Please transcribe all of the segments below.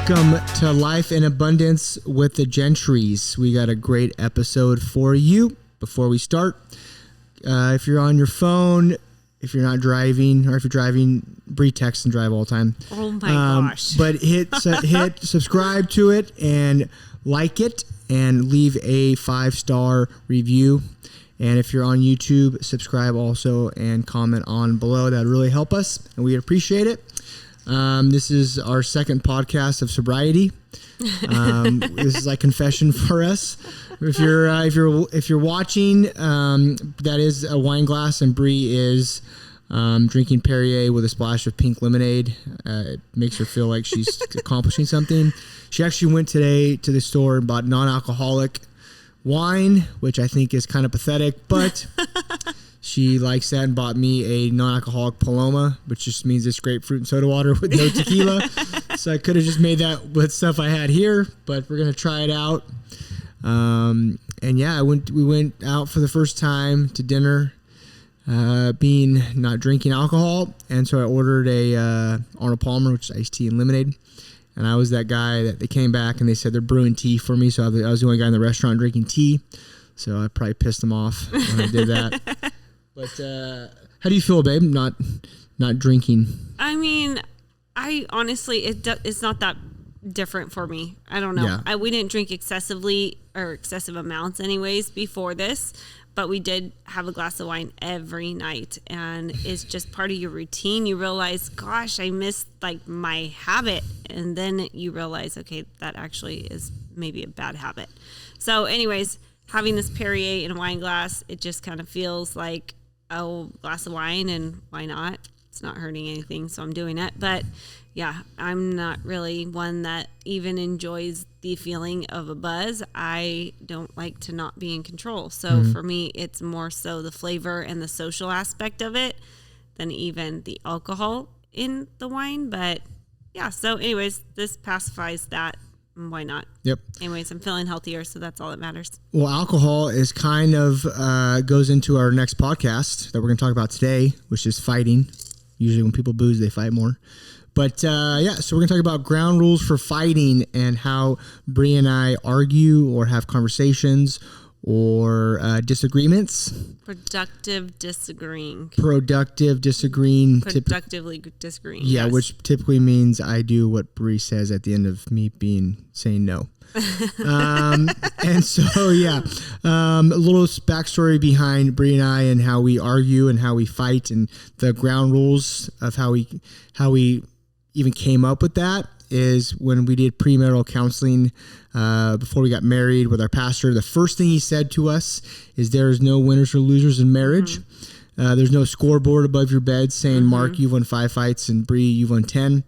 Welcome to Life in Abundance with the Gentrys. We got a great episode for you. Before we start, if you're on your phone, if you're not driving, or if you're driving, Bree texts and drive all the time. Oh my gosh. But hit subscribe to it and like it and leave a 5-star review. And if you're on YouTube, subscribe also and comment on below. That'd really help us and we'd appreciate it. This is our second podcast of sobriety. This is like confession for us. If you're watching, that is a wine glass, and Bree is drinking Perrier with a splash of pink lemonade. It makes her feel like she's accomplishing something. She actually went today to the store and bought non-alcoholic wine, which I think is kind of pathetic, but she likes that and bought me a non-alcoholic Paloma, which just means it's grapefruit and soda water with no tequila. So I could have just made that with stuff I had here, but we're going to try it out. And yeah, we went out for the first time to dinner, being not drinking alcohol. And so I ordered a Arnold Palmer, which is iced tea and lemonade. And I was that guy that they came back and they said they're brewing tea for me. So I was the only guy in the restaurant drinking tea. So I probably pissed them off when I did that. But how do you feel, babe, not drinking? I mean, I honestly, it's not that different for me. I don't know. Yeah. We didn't drink excessively or excessive amounts anyways before this, but we did have a glass of wine every night, and it's just part of your routine. You realize, gosh, I missed like my habit, and then you realize, okay, that actually is maybe a bad habit. So anyways, having this Perrier in a wine glass, it just kind of feels like a glass of wine, and why not? It's not hurting anything, so I'm doing it. But yeah, I'm not really one that even enjoys the feeling of a buzz. I don't like to not be in control. So for me, it's more so the flavor and the social aspect of it than even the alcohol in the wine. But yeah, so anyways, this pacifies that. Why not? Yep. Anyways, I'm feeling healthier, so that's all that matters. Well, alcohol is kind of goes into our next podcast that we're going to talk about today, which is fighting. Usually when people booze, they fight more. But yeah, so we're going to talk about ground rules for fighting and how Bree and I argue or have conversations or disagreements. Productive disagreeing. Productively disagreeing. Yeah, yes. Which typically means I do what Bree says at the end of me saying no. And so, yeah, a little backstory behind Bree and I and how we argue and how we fight and the ground rules of how we even came up with that is when we did premarital counseling before we got married with our pastor. The first thing he said to us is there is no winners or losers in marriage. There's no scoreboard above your bed saying, Mark, you've won 5 fights, and Bree, you've won 10.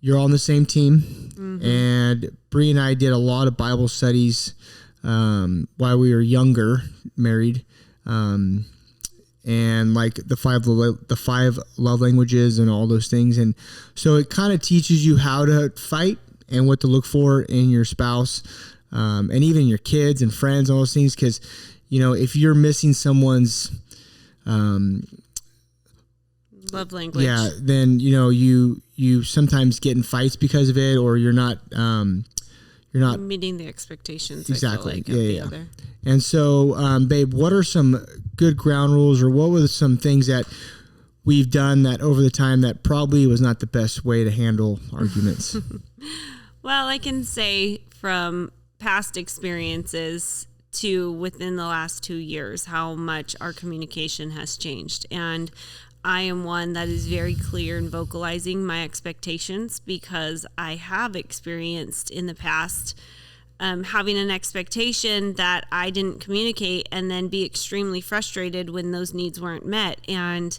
You're all on the same team. And Bree and I did a lot of Bible studies while we were younger, married. And like the five love languages and all those things. And so it kind of teaches you how to fight and what to look for in your spouse, and even your kids and friends, all those things. Cause you know, if you're missing someone's, love language, yeah, then, you know, you sometimes get in fights because of it, or you're not meeting the expectations. Exactly. I feel like, of the other. And so, babe, what are some good ground rules, or what were some things that we've done that over the time that probably was not the best way to handle arguments? Well, I can say from past experiences to within the last 2 years, how much our communication has changed. And I am one that is very clear in vocalizing my expectations because I have experienced in the past having an expectation that I didn't communicate and then be extremely frustrated when those needs weren't met. And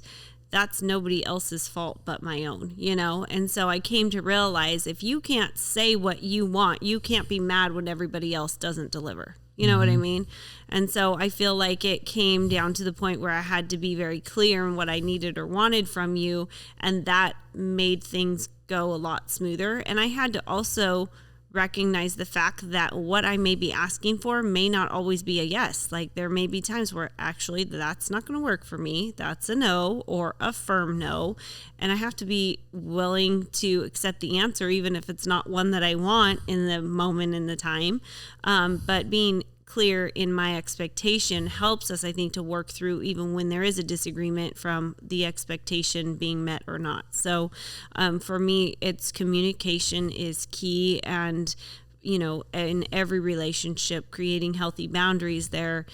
that's nobody else's fault but my own, you know? And so I came to realize if you can't say what you want, you can't be mad when everybody else doesn't deliver. You know what I mean? And so I feel like it came down to the point where I had to be very clear in what I needed or wanted from you. And that made things go a lot smoother. And I had to also recognize the fact that what I may be asking for may not always be a yes. Like there may be times where actually that's not going to work for me. That's a no or a firm no. And I have to be willing to accept the answer, even if it's not one that I want in the moment in the time. But being clear in my expectation helps us, I think, to work through even when there is a disagreement from the expectation being met or not. So for me, it's communication is key, and in every relationship, creating healthy boundaries there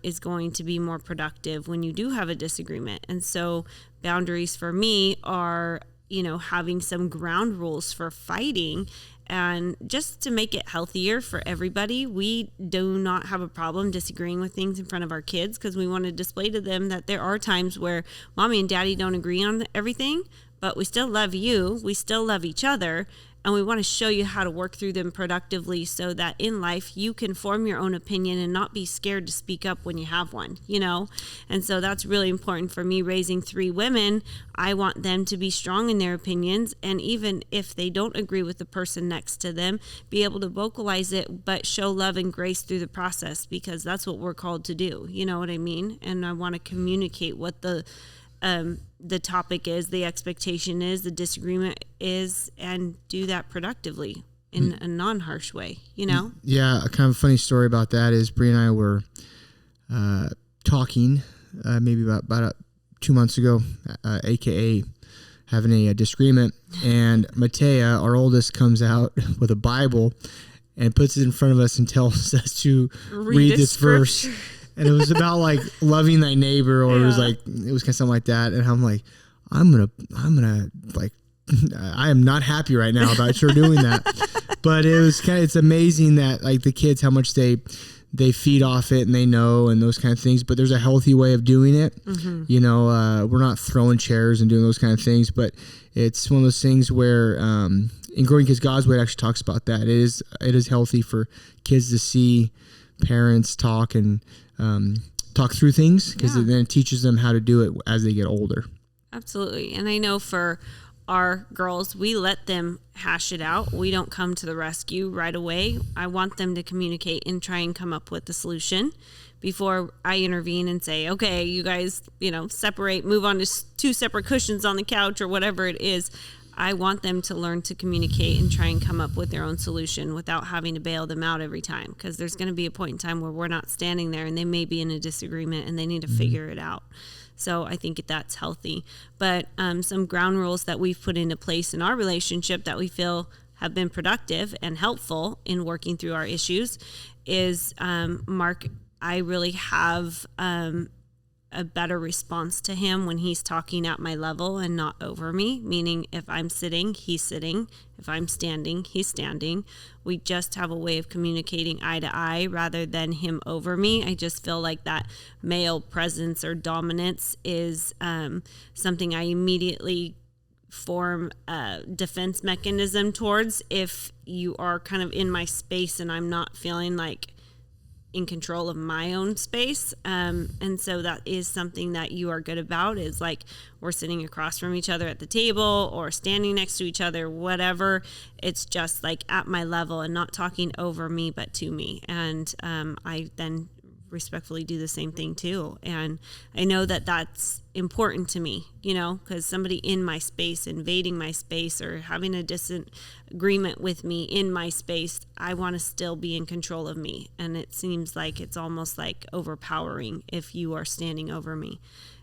is going to be more productive when you do have a disagreement. And so boundaries for me are having some ground rules for fighting. And just to make it healthier for everybody, we do not have a problem disagreeing with things in front of our kids, because we want to display to them that there are times where mommy and daddy don't agree on everything, but we still love you, we still love each other, and we want to show you how to work through them productively so that in life you can form your own opinion and not be scared to speak up when you have one, And so that's really important for me. Raising 3 women, I want them to be strong in their opinions, and even if they don't agree with the person next to them, be able to vocalize it, but show love and grace through the process, because that's what we're called to do. You know what I mean? And I want to communicate what the topic is, the expectation is, the disagreement is, and do that productively in a non-harsh way, Yeah, a kind of funny story about that is Bree and I were talking maybe about 2 months ago, aka having a disagreement, and Matea, our oldest, comes out with a Bible and puts it in front of us and tells us to read this verse. And it was about like loving thy neighbor, or it was kind of something like that. And I'm like, I'm gonna like, I am not happy right now about her doing that. But it's amazing that like the kids, how much they feed off it and they know, and those kind of things. But there's a healthy way of doing it. Mm-hmm. We're not throwing chairs and doing those kind of things, but it's one of those things where, in Growing Kids God's Way, it actually talks about that. It is healthy for kids to see parents talk and talk through things, because then it teaches them how to do it as they get older. Absolutely. And I know for our girls, we let them hash it out. We don't come to the rescue right away. I want them to communicate and try and come up with the solution before I intervene and say, okay, you guys, separate, move on to 2 separate cushions on the couch or whatever it is. I want them to learn to communicate and try and come up with their own solution without having to bail them out every time, because there's going to be a point in time where we're not standing there and they may be in a disagreement and they need to figure it out. So I think that's healthy. But some ground rules that we've put into place in our relationship that we feel have been productive and helpful in working through our issues is, Mark, I really have a better response to him when he's talking at my level and not over me, meaning if I'm sitting, he's sitting. If I'm standing, he's standing. We just have a way of communicating eye to eye rather than him over me. I just feel like that male presence or dominance is something I immediately form a defense mechanism towards if you are kind of in my space and I'm not feeling like in control of my own space. And so that is something that you are good about, is like we're sitting across from each other at the table or standing next to each other, whatever. It's just like at my level and not talking over me, but to me. And I then respectfully do the same thing too. And I know that that's important to me, because somebody in my space, invading my space or having a disagreement with me in my space, I want to still be in control of me. And it seems like it's almost like overpowering if you are standing over me.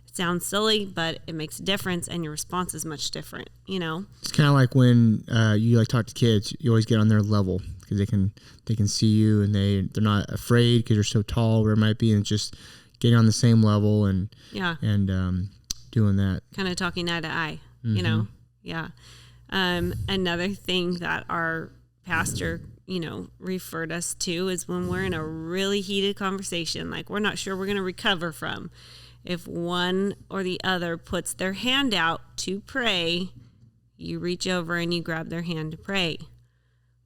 It sounds silly, but it makes a difference, and your response is much different, It's kind of like when you talk to kids, you always get on their level, because they can see you and they're not afraid because you're so tall, where it might be, and just getting on the same level and doing that. Kind of talking eye to eye, Yeah. Another thing that our pastor, referred us to is when we're in a really heated conversation, like we're not sure we're going to recover from. If one or the other puts their hand out to pray, you reach over and you grab their hand to pray.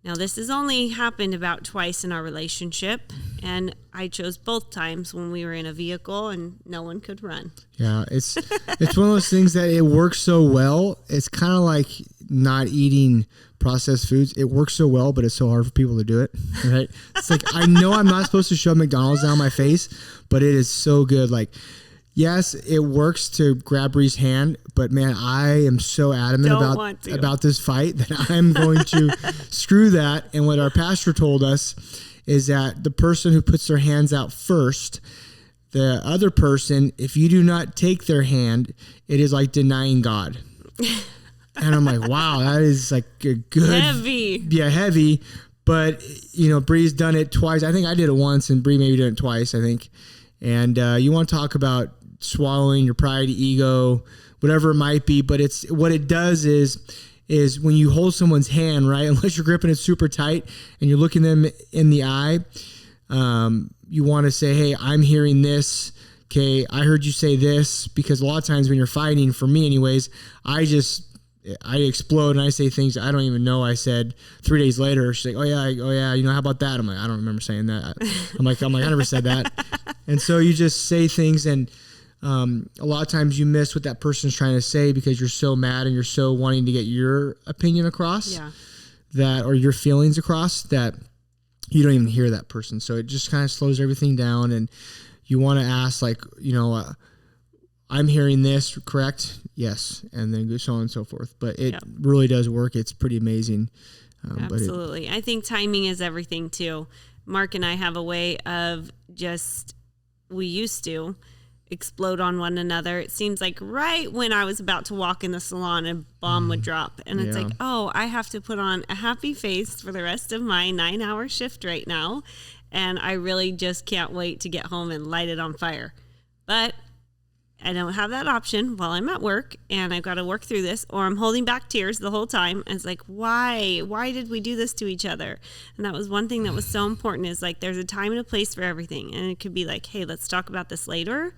Now, this has only happened about twice in our relationship, and I chose both times when we were in a vehicle and no one could run. Yeah, it's one of those things that it works so well. It's kind of like not eating processed foods, it works so well, but it's so hard for people to do it, right? It's like, I know I'm not supposed to shove McDonald's down my face, but it is so good. Like, yes, it works to grab Bree's hand, but man, I am so adamant about this fight that I'm going to screw that. And what our pastor told us is that the person who puts their hands out first, the other person, if you do not take their hand, it is like denying God. And I'm like, wow, that is like a good, heavy. Yeah, heavy. But Bree's done it twice. I think I did it once, and Bree maybe did it twice, I think. And you want to talk about swallowing your pride, ego, whatever it might be. But it's what it does is when you hold someone's hand, right? Unless you're gripping it super tight and you're looking them in the eye, you want to say, hey, I'm hearing this. Okay, I heard you say this, because a lot of times when you're fighting, for me anyways, I explode and I say things I don't even know I said 3 days later. She's like, oh yeah, how about that? I'm like, I don't remember saying that. I'm like, I never said that. And so you just say things, and a lot of times you miss what that person's trying to say because you're so mad and you're so wanting to get your opinion across, or your feelings across, that you don't even hear that person. So it just kind of slows everything down, and you want to ask, like, I'm hearing this, correct? Yes. And then go so on and so forth. But it really does work. It's pretty amazing. Absolutely. I think timing is everything too. Mark and I have a way of we used to explode on one another. It seems like right when I was about to walk in the salon, a bomb would drop. And it's like, oh, I have to put on a happy face for the rest of my 9-hour shift right now. And I really just can't wait to get home and light it on fire. But I don't have that option while I'm at work, and I've got to work through this, or I'm holding back tears the whole time. And it's like, why did we do this to each other? And that was one thing that was so important, is like, there's a time and a place for everything. And it could be like, hey, let's talk about this later.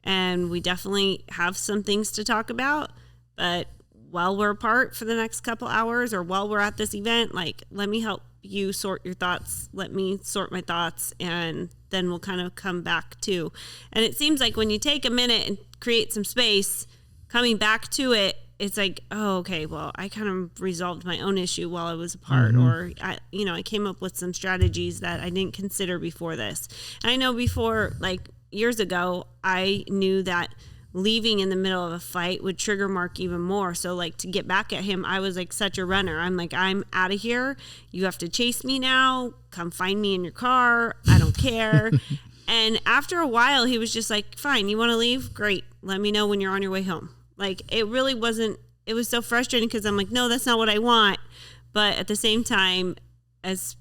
And we definitely have some things to talk about, but while we're apart for the next couple hours, or while we're at this event, like, let me help you sort your thoughts. Let me sort my thoughts, and then we'll kind of come back to. And it seems like when you take a minute and create some space, coming back to it, it's like, oh, okay, well, I kind of resolved my own issue while I was apart, or I came up with some strategies that I didn't consider before this. And I know before, like years ago, I knew that leaving in the middle of a fight would trigger Mark even more. So like, to get back at him, I was like such a runner. I'm like, I'm out of here. You have to chase me now. Come find me in your car. I don't care. And after a while, he was just like, fine, you want to leave? Great. Let me know when you're on your way home. Like, it really wasn't, it was so frustrating, because I'm like, no, that's not what I want. But at the same time, as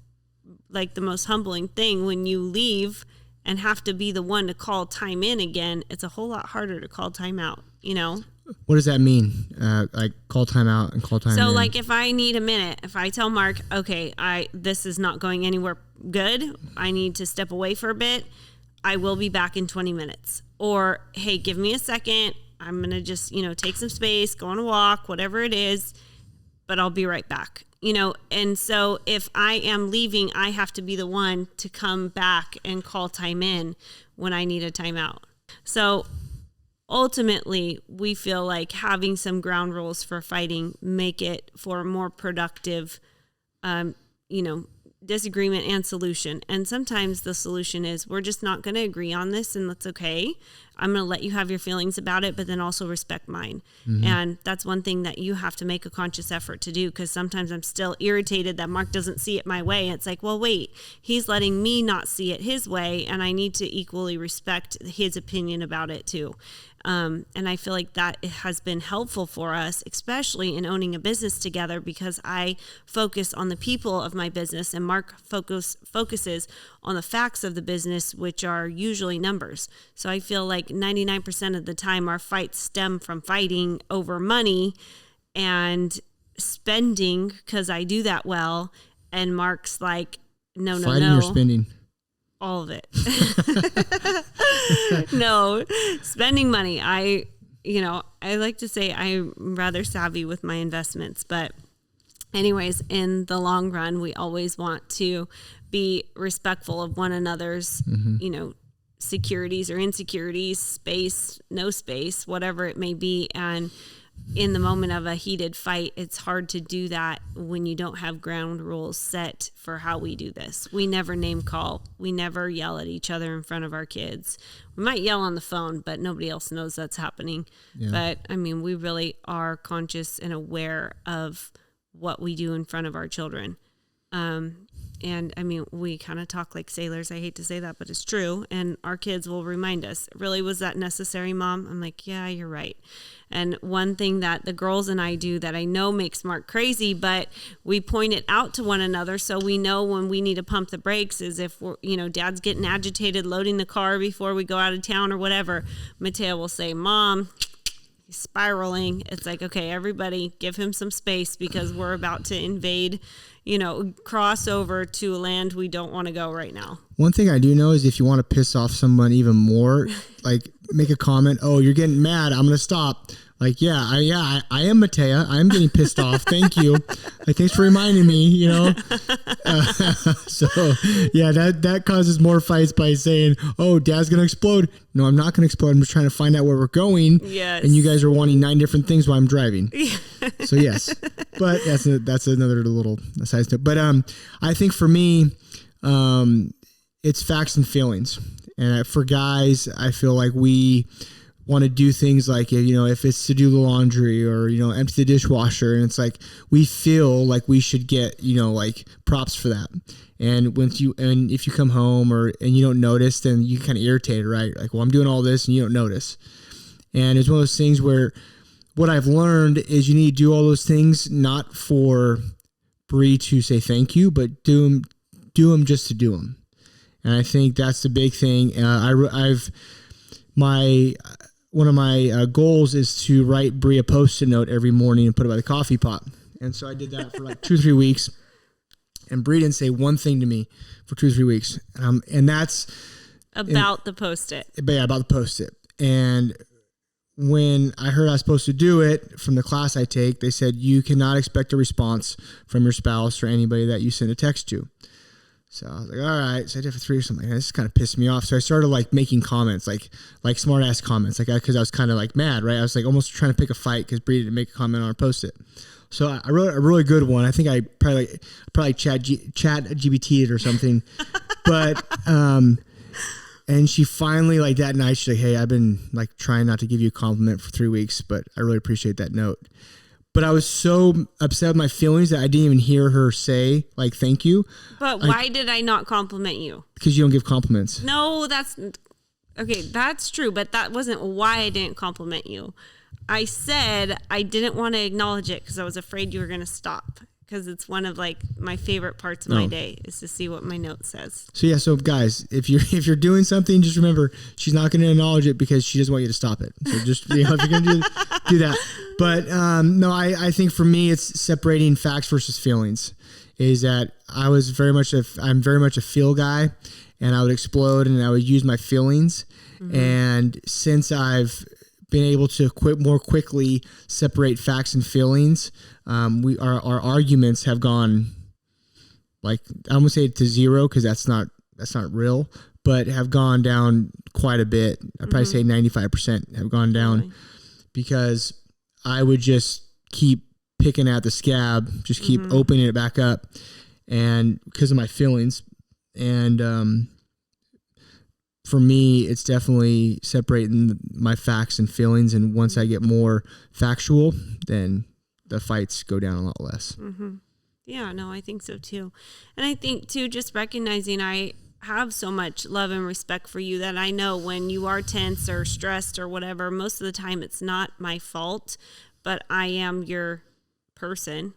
like the most humbling thing, when you leave and have to be the one to call time in again, it's a whole lot harder to call time out, What does that mean? Like, call time out and call time in? So like, if I need a minute, if I tell Mark, okay, this is not going anywhere good, I need to step away for a bit, I will be back in 20 minutes. Or, hey, give me a second, I'm going to just, take some space, go on a walk, whatever it is, but I'll be right back. And so if I am leaving, I have to be the one to come back and call time in when I need a timeout. So ultimately, we feel like having some ground rules for fighting make it for a more productive, disagreement and solution. And sometimes the solution is, we're just not going to agree on this, and that's okay. I'm going to let you have your feelings about it, but then also respect mine. And that's one thing that you have to make a conscious effort to do, because sometimes I'm still irritated that Mark doesn't see it my way. It's like, well, wait, he's letting me not see it his way, and I need to equally respect his opinion about it too. And I feel like that has been helpful for us, especially in owning a business together, because I focus on the people of my business, and Mark focuses on the facts of the business, which are usually numbers. So I feel like 99% of the time our fights stem from fighting over money and spending, because I do that well. And Mark's like, no. Fighting or spending? All of it. No, spending money. I like to say I'm rather savvy with my investments, but anyways, in the long run, we always want to be respectful of one another's, securities or insecurities, space, no space, whatever it may be. And in the moment of a heated fight, it's hard to do that when you don't have ground rules set for how we do this. We never name call. We never yell at each other in front of our kids. We might yell on the phone, but nobody else knows that's happening. Yeah. But I mean, we really are conscious and aware of what we do in front of our children. And I mean, we kind of talk like sailors. I hate to say that, but it's true. And our kids will remind us, really, was that necessary, Mom? I'm like, yeah, you're right. And one thing that the girls and I do that I know makes Mark crazy, but we point it out to one another so we know when we need to pump the brakes is if we're, Dad's getting agitated, loading the car before we go out of town or whatever. Mateo will say, Mom, he's spiraling. It's like, okay, everybody give him some space because we're about to invade, cross over to a land we don't want to go right now. One thing I do know is if you want to piss off someone even more, like make a comment, oh, you're getting mad, I'm going to stop. Like, I am Matea. I am getting pissed off. Thank you. Like, thanks for reminding me, So, yeah, that causes more fights by saying, oh, Dad's going to explode. No, I'm not going to explode. I'm just trying to find out where we're going. Yes. And you guys are wanting 9 different things while I'm driving. So, yes. But that's another little side step. But I think for me, it's facts and feelings. And for guys, I feel like we want to do things like, if it's to do the laundry or, empty the dishwasher. And it's like, we feel like we should get, like props for that. And if you come home and you don't notice, then you kind of irritated, right? Like, well, I'm doing all this and you don't notice. And it's one of those things where what I've learned is you need to do all those things, not for Bree to say thank you, but do them just to do them. And I think that's the big thing. One of my goals is to write Bree a Post-it note every morning and put it by the coffee pot. And so I did that for like 2 or 3 weeks. And Bree didn't say one thing to me for 2 or 3 weeks. And that's about the Post-it. But yeah, about the Post-it. And when I heard I was supposed to do it from the class I take, they said, you cannot expect a response from your spouse or anybody that you send a text to. So I was like, all right. So I did it for 3 or something. This kind of pissed me off. So I started like making comments, like smart ass comments, because I was kind of like mad, right? I was like almost trying to pick a fight because Bree didn't make a comment on her Post-it. So I wrote a really good one. I think I probably chat GBT it or something. But and she finally, like that night, she's like, hey, I've been like trying not to give you a compliment for 3 weeks, but I really appreciate that note. But I was so upset with my feelings that I didn't even hear her say, like, thank you. But why did I not compliment you? Because you don't give compliments. No, that's true. But that wasn't why I didn't compliment you. I said I didn't want to acknowledge it because I was afraid you were going to stop. Because it's one of like my favorite parts of my day is to see what my note says. So guys, if you're doing something, just remember she's not going to acknowledge it because she doesn't want you to stop it. So just if you're going to do that. But no, I think for me it's separating facts versus feelings. Is that I'm very much a feel guy, and I would explode and I would use my feelings. Mm-hmm. And since I've been able to more quickly separate facts and feelings, our arguments have gone, like, I won't say to zero because that's not real, but have gone down quite a bit. I'd probably say 95% have gone down. Really? Because I would just keep picking at the scab, just keep opening it back up, and because of my feelings. And for me, it's definitely separating my facts and feelings. And once I get more factual, then the fights go down a lot less. Mm-hmm. Yeah, no, I think so too. And I think too, just recognizing I have so much love and respect for you that I know when you are tense or stressed or whatever, most of the time it's not my fault, but I am your person.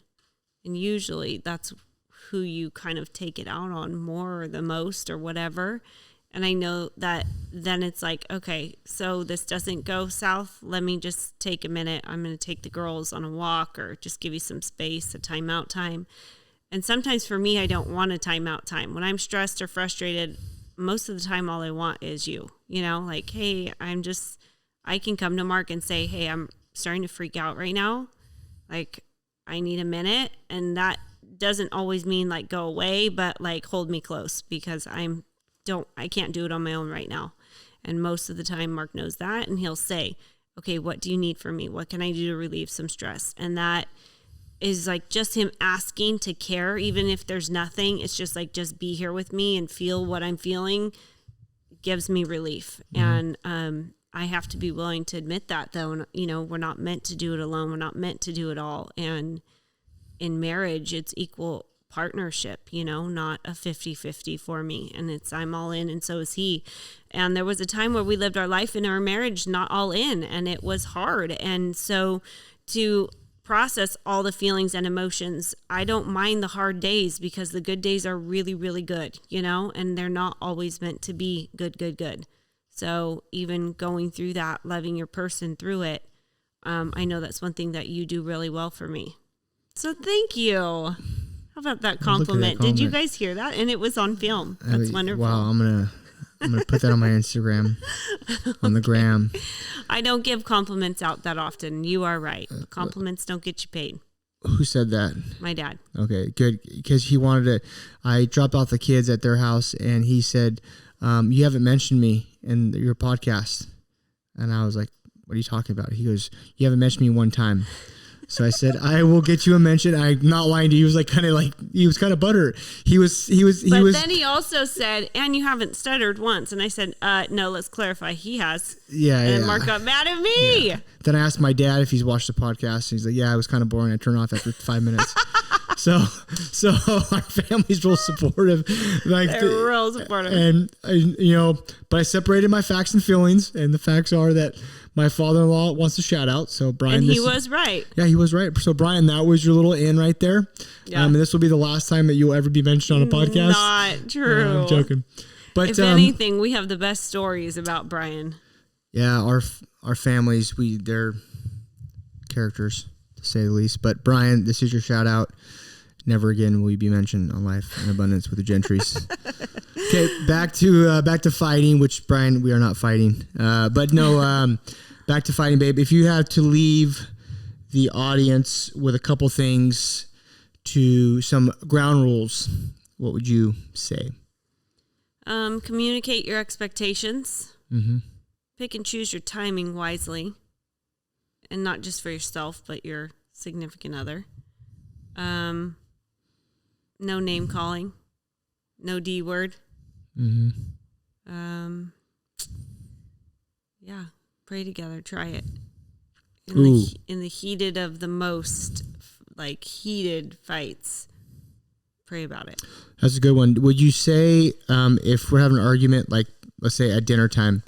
And usually that's who you kind of take it out on more or the most or whatever. And I know that then it's like, okay, so this doesn't go south. Let me just take a minute. I'm going to take the girls on a walk or just give you some space, a timeout time. And sometimes for me, I don't want a timeout time. When I'm stressed or frustrated, most of the time, all I want is you, like, hey, I can come to Mark and say, hey, I'm starting to freak out right now. Like, I need a minute. And that doesn't always mean like go away, but like hold me close because I can't do it on my own right now. And most of the time Mark knows that, and he'll say, okay, what do you need from me? What can I do to relieve some stress? And that is like just him asking to care, even if there's nothing. It's just like, just be here with me and feel what I'm feeling, gives me relief. And I have to be willing to admit that, though. And, you know, we're not meant to do it alone. We're not meant to do it all. And in marriage, it's equal partnership, you know, not a 50-50 for me. And I'm all in, and so is he. And there was a time where we lived our life in our marriage not all in, and it was hard. And so to process all the feelings and emotions, I don't mind the hard days, because the good days are really, really good, you know, and they're not always meant to be good. So even going through that, loving your person through it, I know that's one thing that you do really well for me. So thank you. How about that compliment? Did you guys hear that? And it was on film. That's wonderful. Wow, I'm gonna put that on my Instagram, on the gram. I don't give compliments out that often. You are right. Compliments don't get you paid. Who said that? My dad. Okay, good. Because he wanted to. I dropped off the kids at their house, and he said, "You haven't mentioned me in your podcast." And I was like, "What are you talking about?" He goes, "You haven't mentioned me one time." So I said, "I will get you a mention." I'm not lying to you. He was kind of butthurt. He was. But then he also said, "And you haven't stuttered once." And I said, "No, let's clarify. He has." Yeah. And Mark got mad at me. Yeah. Then I asked my dad if he's watched the podcast. He's like, "Yeah, it was kind of boring. I turned off after 5 minutes." So our family's real supportive. They're real supportive. And you know, but I separated my facts and feelings, and the facts are that my father-in-law wants a shout out. So Brian, and he was right. Yeah, he was right. So Brian, that was your little in right there. Yeah. And this will be the last time that you'll ever be mentioned on a podcast. Not true. I'm joking. But if anything, we have the best stories about Brian. Yeah, our families, they're characters to say the least. But Brian, this is your shout out. Never again will you be mentioned on Life in Abundance with the Gentrys. Okay, back to fighting, which Brian, we are not fighting. But no, back to fighting, babe. If you had to leave the audience with a couple things, to some ground rules, what would you say? Communicate your expectations. Mm-hmm. Pick and choose your timing wisely, and not just for yourself, but your significant other. No name calling, no D word. Mm-hmm. Yeah, pray together. Try it. In the heated of the most heated fights, pray about it. That's a good one. Would you say if we're having an argument, like let's say at dinner time,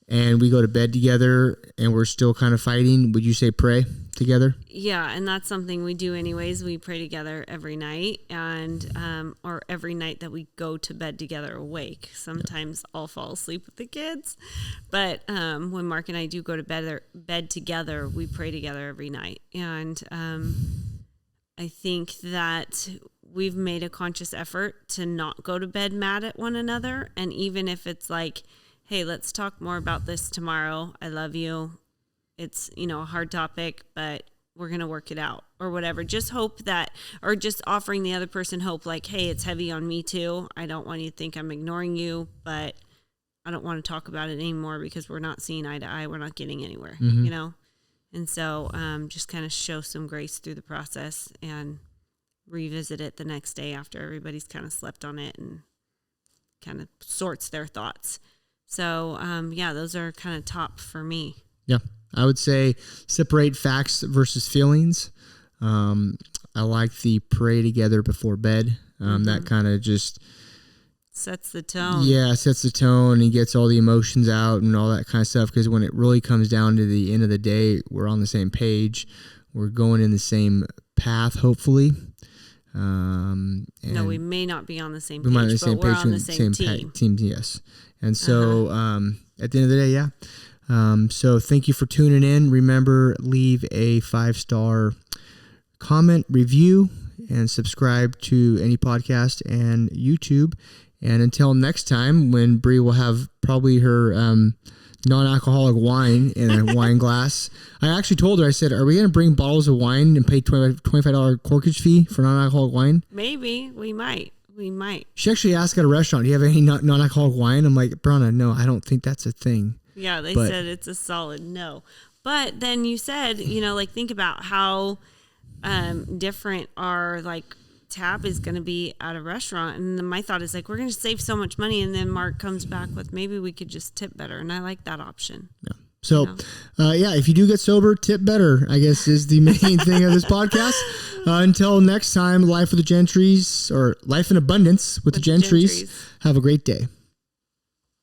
and we go to bed together and we're still kind of fighting, would you say pray together? Yeah, and that's something we do anyways. We pray together every night, and or every night that we go to bed together awake. Sometimes I'll fall asleep with the kids, but when Mark and I do go to bed together, we pray together every night. And I think that we've made a conscious effort to not go to bed mad at one another, and even if it's like, hey, let's talk more about this tomorrow. I love you. It's, a hard topic, but we're going to work it out or whatever. Just hope that, or just offering the other person hope, like, hey, it's heavy on me too. I don't want you to think I'm ignoring you, but I don't want to talk about it anymore because we're not seeing eye to eye. We're not getting anywhere, And so just kind of show some grace through the process and revisit it the next day after everybody's kind of slept on it and kind of sorts their thoughts. So, those are kind of top for me. Yeah, I would say separate facts versus feelings. I like the pray together before bed. That kind of just sets the tone. Yeah, sets the tone and gets all the emotions out and all that kind of stuff. Because when it really comes down to the end of the day, we're on the same page. We're going in the same path, hopefully. No, we may not be on the same page, but we're on the same team. Yes. And so at the end of the day, yeah. So thank you for tuning in. Remember, leave a 5-star comment, review, and subscribe to any podcast and YouTube. And until next time, when Bree will have probably her non-alcoholic wine in a wine glass. I actually told her, I said, are we going to bring bottles of wine and pay $25 corkage fee for non-alcoholic wine? Maybe. We might. She actually asked at a restaurant, do you have any non-alcoholic wine? I'm like, Bronna, no, I don't think that's a thing. Yeah, they said it's a solid no. But then you said, like think about how different our like tap is going to be at a restaurant. And then my thought is like, we're going to save so much money. And then Mark comes back with maybe we could just tip better. And I like that option. Yeah. So, if you do get sober, tip better, I guess is the main thing of this podcast. Until next time, Life with the Gentrys, or Life in Abundance with the Gentrys. Have a great day.